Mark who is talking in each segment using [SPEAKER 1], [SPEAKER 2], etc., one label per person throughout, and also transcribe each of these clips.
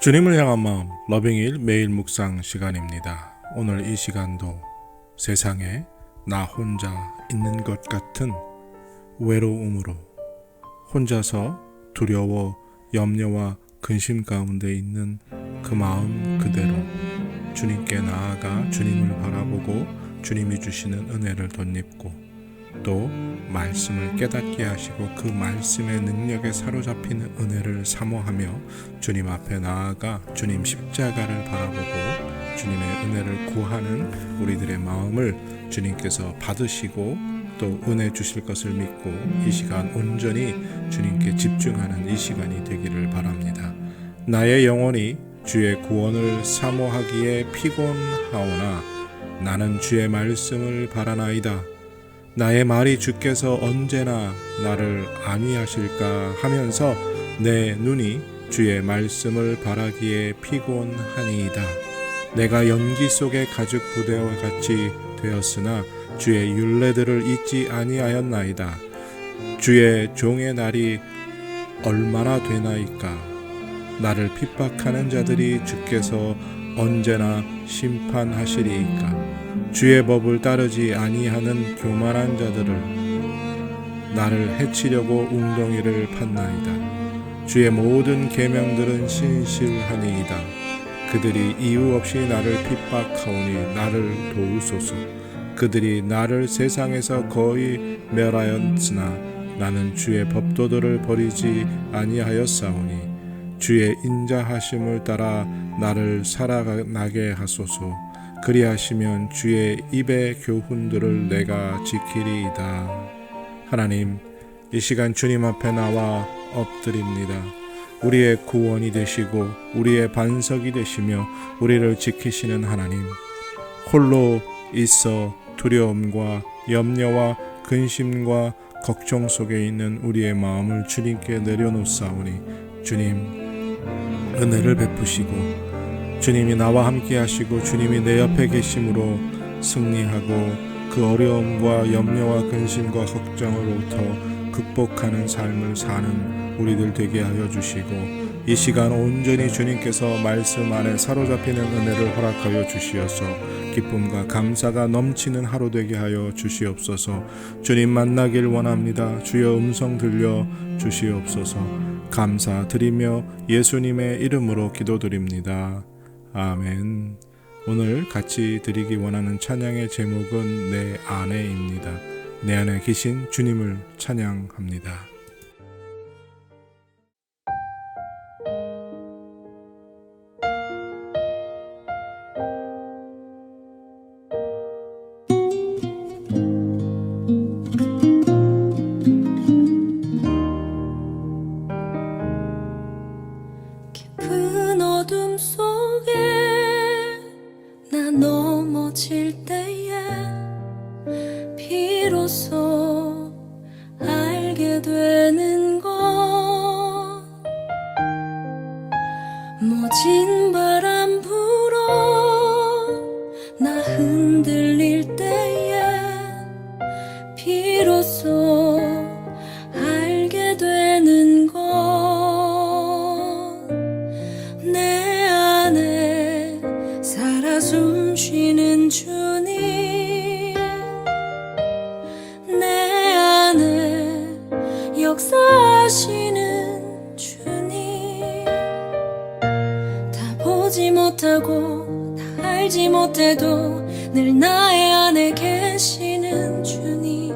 [SPEAKER 1] 주님을 향한 마음 러빙일 매일 묵상 시간입니다. 오늘 이 시간도 세상에 나 혼자 있는 것 같은 외로움으로 혼자서 두려워 염려와 근심 가운데 있는 그 마음 그대로 주님께 나아가 주님을 바라보고 주님이 주시는 은혜를 덧입고 또 말씀을 깨닫게 하시고 그 말씀의 능력에 사로잡히는 은혜를 사모하며 주님 앞에 나아가 주님 십자가를 바라보고 주님의 은혜를 구하는 우리들의 마음을 주님께서 받으시고 또 은혜 주실 것을 믿고 이 시간 온전히 주님께 집중하는 이 시간이 되기를 바랍니다. 나의 영혼이 주의 구원을 사모하기에 피곤하오나 나는 주의 말씀을 바라나이다. 나의 말이 주께서 언제나 나를 안위하실까 하면서 내 눈이 주의 말씀을 바라기에 피곤하니이다. 내가 연기 속의 가죽 부대와 같이 되었으나 주의 율례들을 잊지 아니하였나이다. 주의 종의 날이 얼마나 되나이까. 나를 핍박하는 자들이 주께서 언제나 심판하시리이까. 주의 법을 따르지 아니하는 교만한 자들을 나를 해치려고 웅덩이를 팠나이다. 주의 모든 계명들은 신실하니이다. 그들이 이유 없이 나를 핍박하오니 나를 도우소서. 그들이 나를 세상에서 거의 멸하였으나 나는 주의 법도들을 버리지 아니하였사오니 주의 인자하심을 따라 나를 살아나게 하소서. 그리하시면 주의 입의 교훈들을 내가 지키리이다. 하나님, 이 시간 주님 앞에 나와 엎드립니다. 우리의 구원이 되시고 우리의 반석이 되시며 우리를 지키시는 하나님, 홀로 있어 두려움과 염려와 근심과 걱정 속에 있는 우리의 마음을 주님께 내려놓사오니 주님 은혜를 베푸시고 주님이 나와 함께 하시고 주님이 내 옆에 계심으로 승리하고 그 어려움과 염려와 근심과 걱정으로부터 극복하는 삶을 사는 우리들 되게 하여 주시고 이 시간 온전히 주님께서 말씀 안에 사로잡히는 은혜를 허락하여 주시어서 기쁨과 감사가 넘치는 하루 되게 하여 주시옵소서. 주님 만나길 원합니다. 주여 음성 들려 주시옵소서. 감사드리며 예수님의 이름으로 기도드립니다. 아멘. 오늘 같이 드리기 원하는 찬양의 제목은 내 안에입니다. 내 안에 계신 주님을 찬양합니다.
[SPEAKER 2] 깊은 어둠 속에 나 넘어질 때에 비로소 알게 되는 것, 모진 바람 불어 나 흔들릴 때에 비로소 알게 되는 것, 내 안에 살아 숨쉬는 주님, 내 안에 역사하시는 주님, 다 보지 못하고 다 알지 못해도 늘 나의 안에 계시는 주님,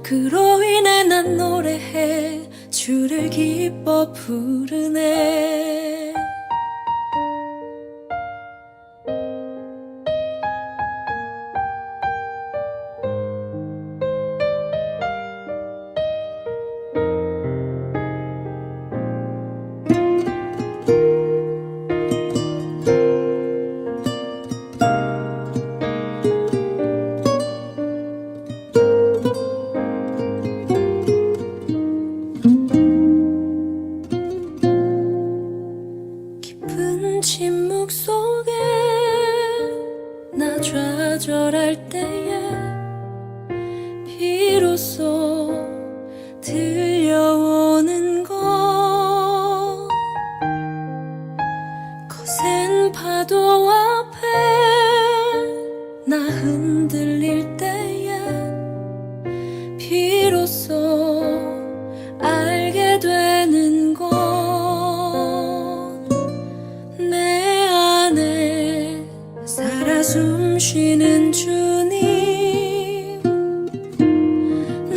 [SPEAKER 2] 그로 인해 난 노래해 주를 기뻐 부르네. 깊은 침묵 속에 나 좌절할 때에 비로소 들려오는 것, 나 흔들릴 때에 비로소 알게 되는 것 내 안에 살아 숨쉬는 주님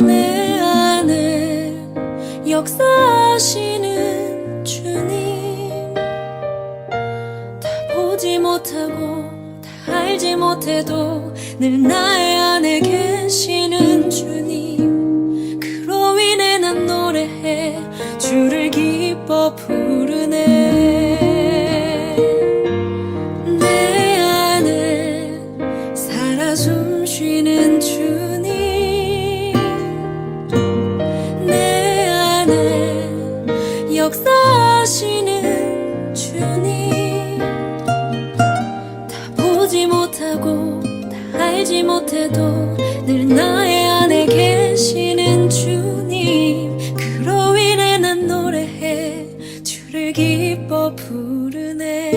[SPEAKER 2] 내 안에 역사하시는 주님 다 보지 못하고 다 알지 못해도 늘 나의 안에 계시는 주님 그로 인해 난 노래해 주를 기뻐 부르네 내 안에 살아 숨쉬는 주님 내 안에 역사하시는 주님 다 보지 못하고 다 알지 못해도 늘 나의 안에 계시는 주님 그로 인해 난 노래해 주를 기뻐 부르네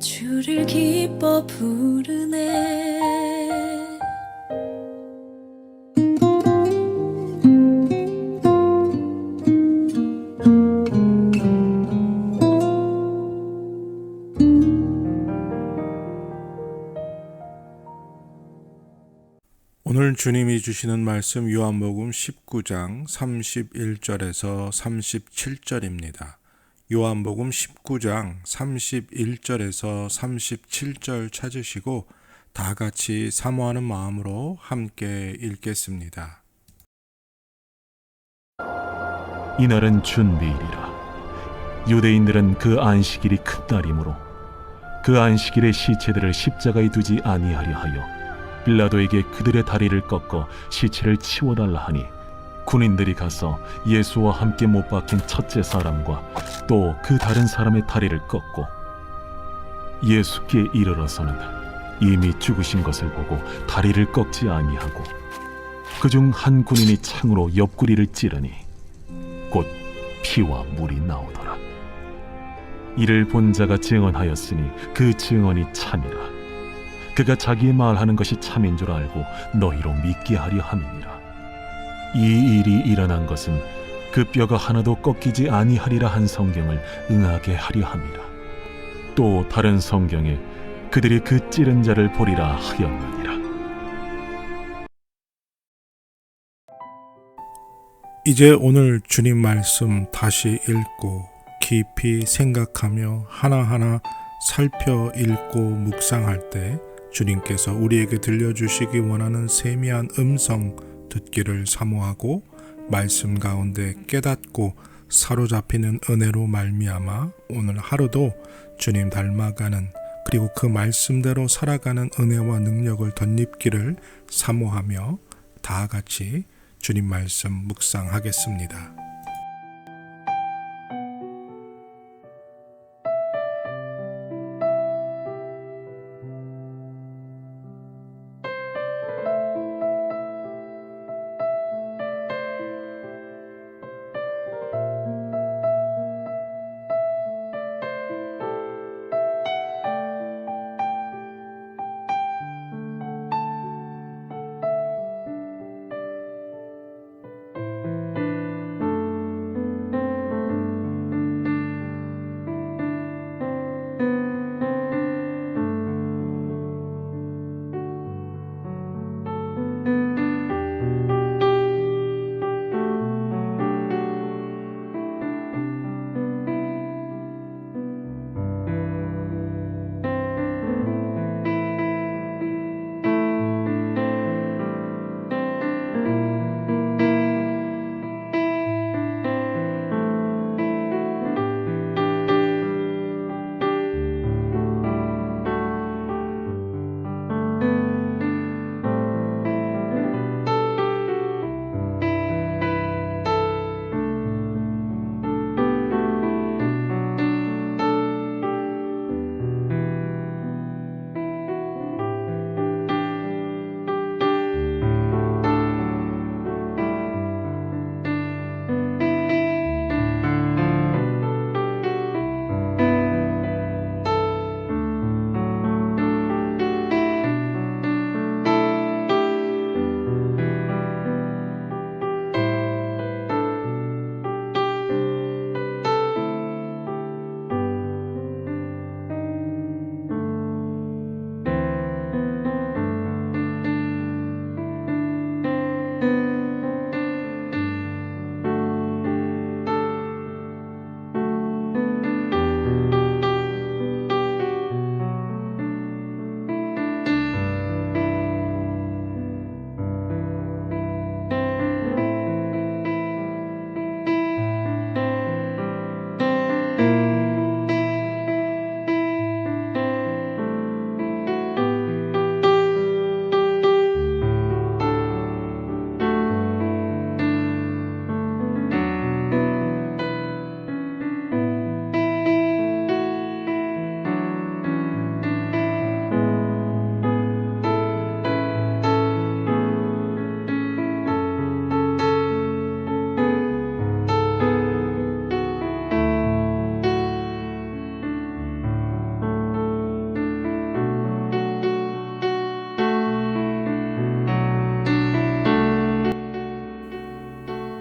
[SPEAKER 2] 주를 기뻐 부르네
[SPEAKER 1] 오늘 주님이 주시는 말씀 요한복음 19장 31절에서 37절입니다. 요한복음 19장 31절에서 37절 찾으시고 다 같이 사모하는 마음으로 함께 읽겠습니다.
[SPEAKER 3] 이날은 준비일이라. 유대인들은 그 안식일이 큰 날이므로 그 안식일에 시체들을 십자가에 두지 아니하려 하여 빌라도에게 그들의 다리를 꺾어 시체를 치워달라 하니 군인들이 가서 예수와 함께 못 박힌 첫째 사람과 또 그 다른 사람의 다리를 꺾고 예수께 이르러서는 이미 죽으신 것을 보고 다리를 꺾지 아니하고 그중 한 군인이 창으로 옆구리를 찌르니 곧 피와 물이 나오더라. 이를 본 자가 증언하였으니 그 증언이 참이라. 그가 자기의 말하는 것이 참인 줄 알고 너희로 믿게 하려 함이니라. 이 일이 일어난 것은 그 뼈가 하나도 꺾이지 아니하리라 한 성경을 응하게 하려 함이라. 또 다른 성경에 그들이 그 찌른 자를 보리라 하였느니라.
[SPEAKER 1] 이제 오늘 주님 말씀 다시 읽고 깊이 생각하며 하나하나 살펴 읽고 묵상할 때 주님께서 우리에게 들려주시기 원하는 세미한 음성 듣기를 사모하고 말씀 가운데 깨닫고 사로잡히는 은혜로 말미암아 오늘 하루도 주님 닮아가는 그리고 그 말씀대로 살아가는 은혜와 능력을 덧입기를 사모하며 다 같이 주님 말씀 묵상하겠습니다.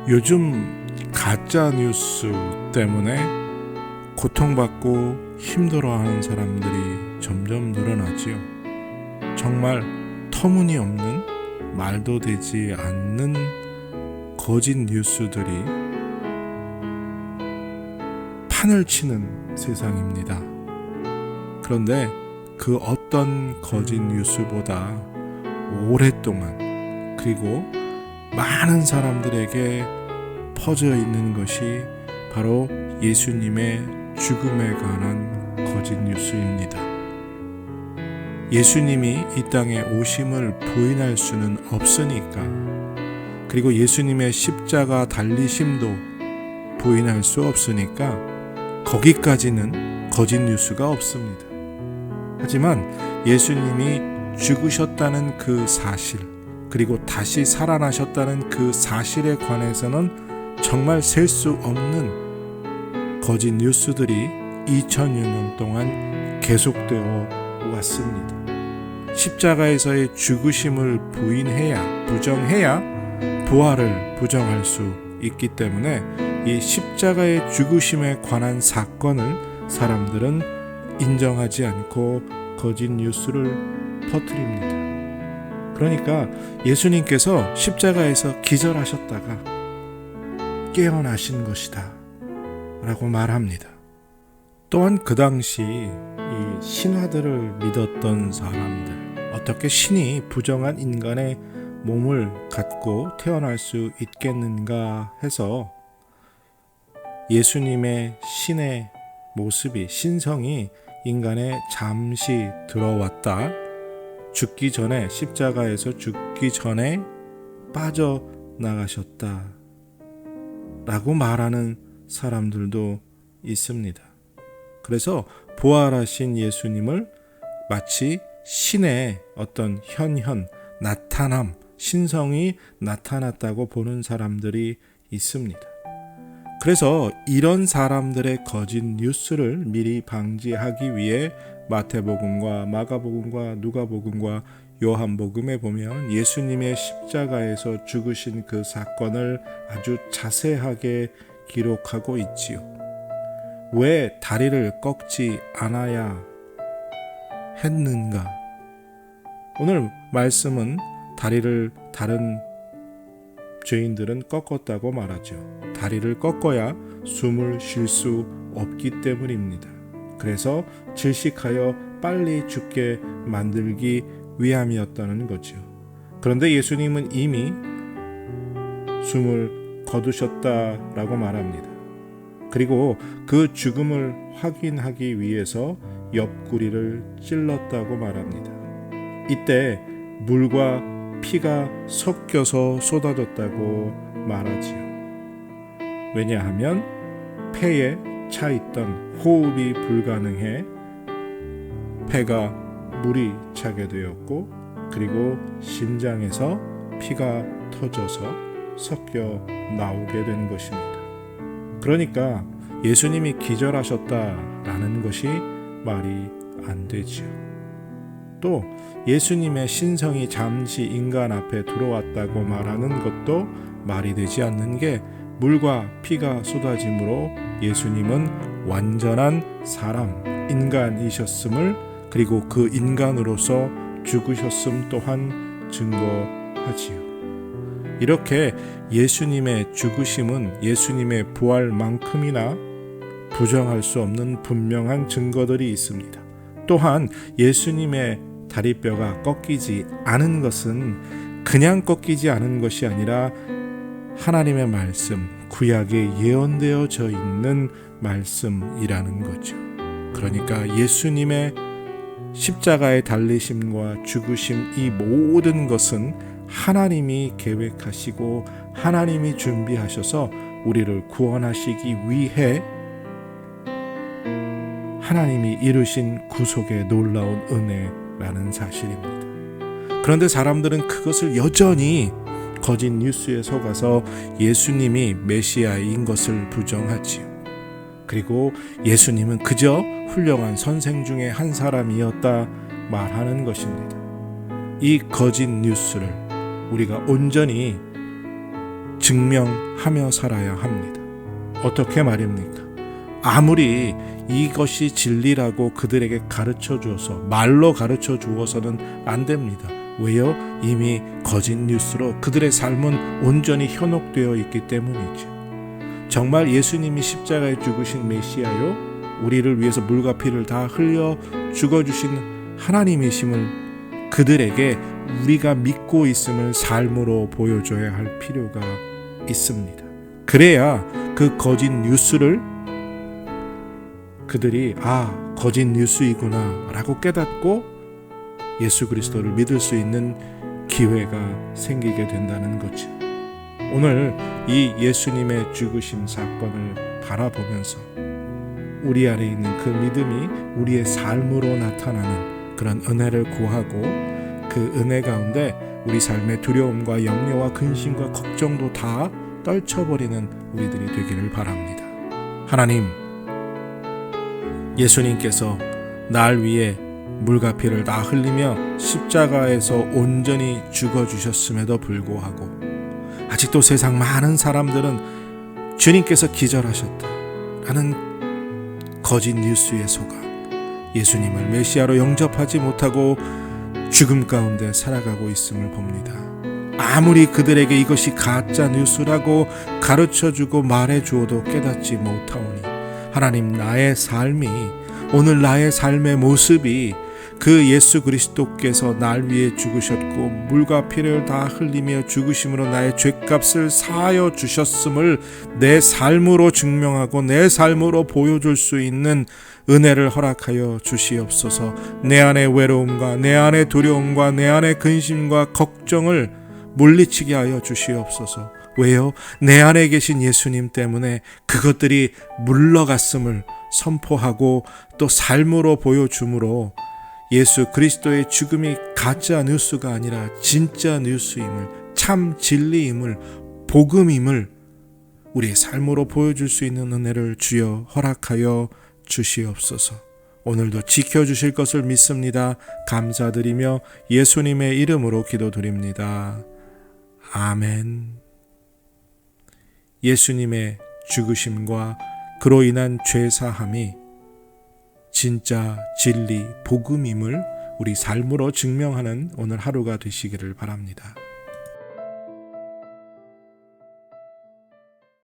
[SPEAKER 1] 요즘 가짜 뉴스 때문에 고통받고 힘들어하는 사람들이 점점 늘어나지요. 정말 터무니없는 말도 되지 않는 거짓 뉴스들이 판을 치는 세상입니다. 그런데 그 어떤 거짓 뉴스보다 오랫동안 그리고 많은 사람들에게 퍼져 있는 것이 바로 예수님의 죽음에 관한 거짓 뉴스입니다. 예수님이 이 땅에 오심을 부인할 수는 없으니까, 그리고 예수님의 십자가 달리심도 부인할 수 없으니까 거기까지는 거짓 뉴스가 없습니다. 하지만 예수님이 죽으셨다는 그 사실, 그리고 다시 살아나셨다는 그 사실에 관해서는 정말 셀 수 없는 거짓 뉴스들이 2000여 년 동안 계속되어 왔습니다. 십자가에서의 죽으심을 부정해야 부활을 부정할 수 있기 때문에 이 십자가의 죽으심에 관한 사건을 사람들은 인정하지 않고 거짓 뉴스를 퍼뜨립니다. 그러니까 예수님께서 십자가에서 기절하셨다가 깨어나신 것이다 라고 말합니다. 또한 그 당시 이 신화들을 믿었던 사람들, 어떻게 신이 부정한 인간의 몸을 갖고 태어날 수 있겠는가 해서 예수님의 신의 모습이, 신성이 인간에 잠시 들어왔다, 죽기 전에, 십자가에서 죽기 전에 빠져나가셨다 라고 말하는 사람들도 있습니다. 그래서 부활하신 예수님을 마치 신의 어떤 나타남, 신성이 나타났다고 보는 사람들이 있습니다. 그래서 이런 사람들의 거짓 뉴스를 미리 방지하기 위해 마태복음과 마가복음과 누가복음과 요한복음에 보면 예수님의 십자가에서 죽으신 그 사건을 아주 자세하게 기록하고 있지요. 왜 다리를 꺾지 않아야 했는가? 오늘 말씀은 다리를 다른 죄인들은 꺾었다고 말하죠. 다리를 꺾어야 숨을 쉴 수 없기 때문입니다. 그래서 질식하여 빨리 죽게 만들기 위함이었다는 거죠. 그런데 예수님은 이미 숨을 거두셨다라고 말합니다. 그리고 그 죽음을 확인하기 위해서 옆구리를 찔렀다고 말합니다. 이때 물과 피가 섞여서 쏟아졌다고 말하지요. 왜냐하면 폐에 차 있던 호흡이 불가능해 폐가 물이 차게 되었고, 그리고 심장에서 피가 터져서 섞여 나오게 된 것입니다. 그러니까 예수님이 기절하셨다라는 것이 말이 안 되지요. 또 예수님의 신성이 잠시 인간 앞에 들어왔다고 말하는 것도 말이 되지 않는 게, 물과 피가 쏟아짐으로 예수님은 완전한 사람, 인간이셨음을, 그리고 그 인간으로서 죽으셨음 또한 증거하지요. 이렇게 예수님의 죽으심은 예수님의 부활만큼이나 부정할 수 없는 분명한 증거들이 있습니다. 또한 예수님의 다리뼈가 꺾이지 않은 것은 그냥 꺾이지 않은 것이 아니라 하나님의 말씀, 구약에 예언되어져 있는 말씀이라는 거죠. 그러니까 예수님의 십자가의 달리심과 죽으심, 이 모든 것은 하나님이 계획하시고 하나님이 준비하셔서 우리를 구원하시기 위해 하나님이 이루신 구속의 놀라운 은혜라는 사실입니다. 그런데 사람들은 그것을 여전히 거짓 뉴스에 속아서 예수님이 메시아인 것을 부정하지요. 그리고 예수님은 그저 훌륭한 선생 중에 한 사람이었다 말하는 것입니다. 이 거짓 뉴스를 우리가 온전히 증명하며 살아야 합니다. 어떻게 말입니까? 아무리 이것이 진리라고 그들에게 가르쳐 주어서 말로 가르쳐 주어서는 안 됩니다. 왜요? 이미 거짓 뉴스로 그들의 삶은 온전히 현혹되어 있기 때문이죠. 정말 예수님이 십자가에 죽으신 메시아요? 우리를 위해서 물과 피를 다 흘려 죽어주신 하나님이심을 그들에게 우리가 믿고 있음을 삶으로 보여줘야 할 필요가 있습니다. 그래야 그 거짓 뉴스를 그들이 거짓 뉴스이구나 라고 깨닫고 예수 그리스도를 믿을 수 있는 기회가 생기게 된다는 거죠. 오늘 이 예수님의 죽으심 사건을 바라보면서 우리 안에 있는 그 믿음이 우리의 삶으로 나타나는 그런 은혜를 구하고 그 은혜 가운데 우리 삶의 두려움과 염려와 근심과 걱정도 다 떨쳐버리는 우리들이 되기를 바랍니다. 하나님, 예수님께서 날 위해 물과 피를 다 흘리며 십자가에서 온전히 죽어주셨음에도 불구하고 아직도 세상 많은 사람들은 주님께서 기절하셨다라는 거짓 뉴스에 속아 예수님을 메시아로 영접하지 못하고 죽음 가운데 살아가고 있음을 봅니다. 아무리 그들에게 이것이 가짜 뉴스라고 가르쳐주고 말해주어도 깨닫지 못하오니 하나님, 나의 삶이, 오늘 나의 삶의 모습이 그 예수 그리스도께서 날 위해 죽으셨고 물과 피를 다 흘리며 죽으심으로 나의 죗값을 사하여 주셨음을 내 삶으로 증명하고 내 삶으로 보여줄 수 있는 은혜를 허락하여 주시옵소서. 내 안의 외로움과 내 안의 두려움과 내 안의 근심과 걱정을 물리치게 하여 주시옵소서. 왜요? 내 안에 계신 예수님 때문에 그것들이 물러갔음을 선포하고 또 삶으로 보여줌으로 예수 그리스도의 죽음이 가짜 뉴스가 아니라 진짜 뉴스임을, 참 진리임을, 복음임을 우리의 삶으로 보여줄 수 있는 은혜를 주여 허락하여 주시옵소서. 오늘도 지켜주실 것을 믿습니다. 감사드리며 예수님의 이름으로 기도드립니다. 아멘. 예수님의 죽으심과 그로 인한 죄사함이 진짜 진리 복음임을 우리 삶으로 증명하는 오늘 하루가 되시기를 바랍니다.